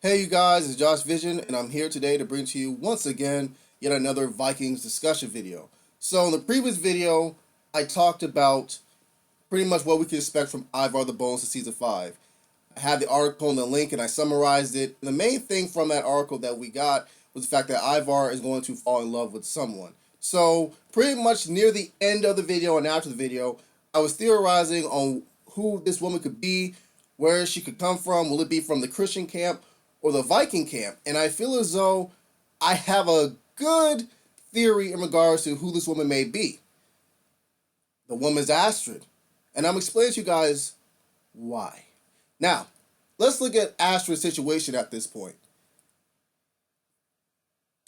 Hey you guys, it's Josh Vision, and I'm here today to bring to you once again yet another Vikings discussion video. So in the previous video, I talked about pretty much what we can expect from Ivar the Bones in season 5. I had the article and the link and I summarized it. And the main thing from that article that we got was the fact that Ivar is going to fall in love with someone. So pretty much near the end of the video and after the video, I was theorizing on who this woman could be, where she could come from. Will it be from the Christian camp or the Viking camp? And I feel as though I have a good theory in regards to who this woman may be. The woman's Astrid. And I'm explaining to you guys why. Now, let's look at Astrid's situation at this point.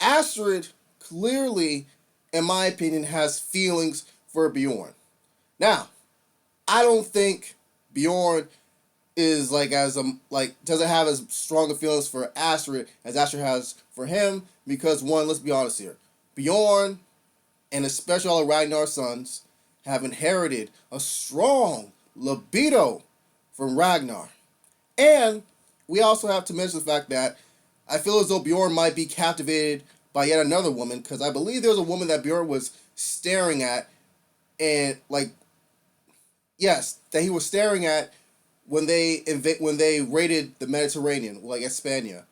Astrid clearly, in my opinion, has feelings for Bjorn. Now, I don't think Bjorn is doesn't have as strong of feelings for Astrid as Astrid has for him because one, let's be honest here, Bjorn and especially all of Ragnar's sons have inherited a strong libido from Ragnar. And we also have to mention the fact that I feel as though Bjorn might be captivated by yet another woman because I believe there was a woman that Bjorn was staring at and that he was staring at when they raided the Mediterranean, like Espana.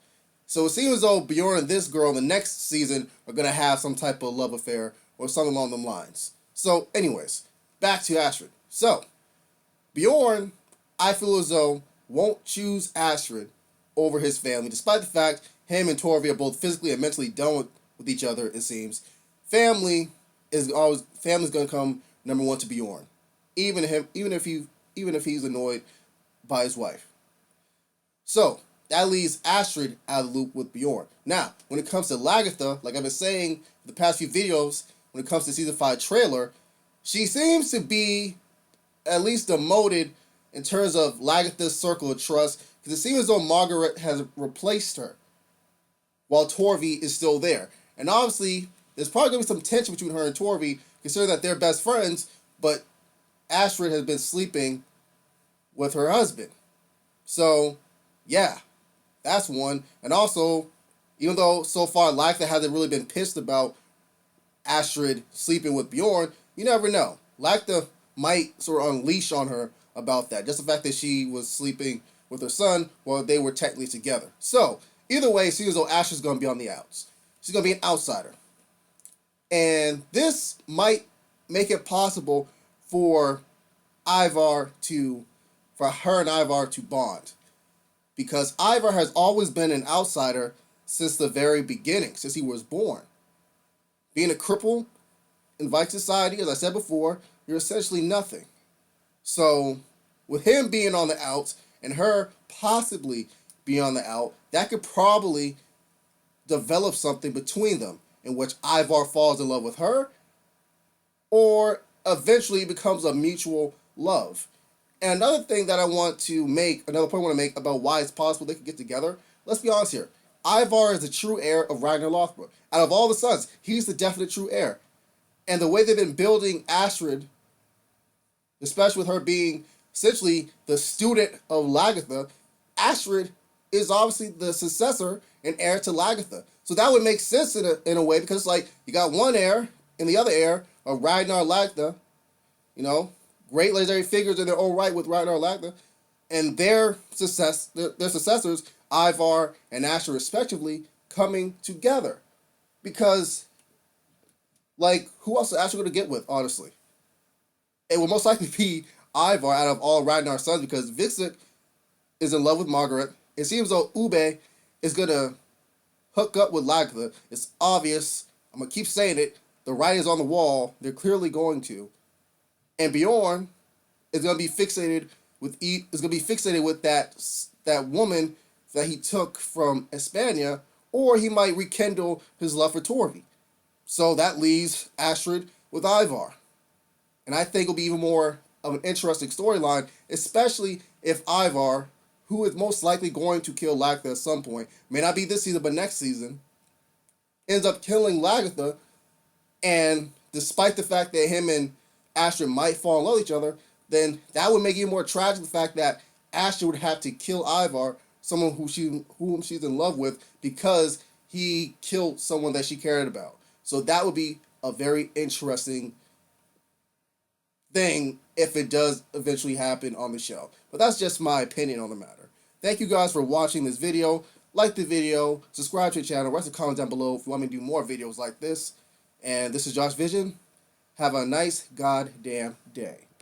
So it seems as though Bjorn and this girl in the next season are gonna have some type of love affair or something along them lines. So, anyways, back to Astrid. So, Bjorn, I feel as though, won't choose Astrid over his family, despite the fact him and Torvi are both physically and mentally done with each other, it seems. Family's gonna come number one to Bjorn. Even if he's annoyed by his wife. So that leaves Astrid out of the loop with Bjorn. Now, when it comes to Lagertha, like I've been saying the past few videos, when it comes to season 5 trailer, she seems to be at least demoted in terms of Lagertha's circle of trust, because it seems as though Margaret has replaced her, while Torvi is still there. And obviously, there's probably going to be some tension between her and Torvi, considering that they're best friends, but Astrid has been sleeping with her husband. So, yeah, that's one. And also, even though so far Lagertha hasn't really been pissed about Astrid sleeping with Bjorn, you never know. Lagertha might sort of unleash on her about that. Just the fact that she was sleeping with her son while they were technically together. So, either way, it seems as though Astrid's going to be on the outs. She's going to be an outsider. And this might make it possible for her and Ivar to bond. Because Ivar has always been an outsider since the very beginning, since he was born. Being a cripple in Viking society, as I said before, you're essentially nothing. So, with him being on the outs and her possibly being on the out, that could probably develop something between them in which Ivar falls in love with her or eventually becomes a mutual love. And another thing that another point I want to make about why it's possible they could get together, let's be honest here. Ivar is the true heir of Ragnar Lothbrok. Out of all the sons, he's the definite true heir. And the way they've been building Astrid, especially with her being essentially the student of Lagertha, Astrid is obviously the successor and heir to Lagertha. So that would make sense in a way because it's like you got one heir and the other heir of Ragnar Lagertha, great legendary figures in their own right with Ragnar Lagertha, and their successors, Ivar and Astrid respectively, coming together. Because, who else is Astrid going to get with, honestly? It will most likely be Ivar out of all Ragnar's sons because Vixik is in love with Margaret. It seems though Ube is going to hook up with Lagertha. It's obvious. I'm going to keep saying it. The writing is on the wall. They're clearly going to. And Bjorn is going to be fixated with that woman that he took from Espana, or he might rekindle his love for Torvi. So that leaves Astrid with Ivar. And I think it'll be even more of an interesting storyline, especially if Ivar, who is most likely going to kill Lagertha at some point, may not be this season but next season, ends up killing Lagertha, and despite the fact that him and Astrid might fall in love with each other, then that would make it more tragic the fact that Astrid would have to kill Ivar someone whom she's in love with because he killed someone that she cared about. So that would be a very interesting thing if it does eventually happen on the show. But that's just my opinion on the matter. Thank you guys for watching this video. Like the video, subscribe to the channel, write a comment down below if you want me to do more videos like this. And this is Josh Vision. Have a nice goddamn day.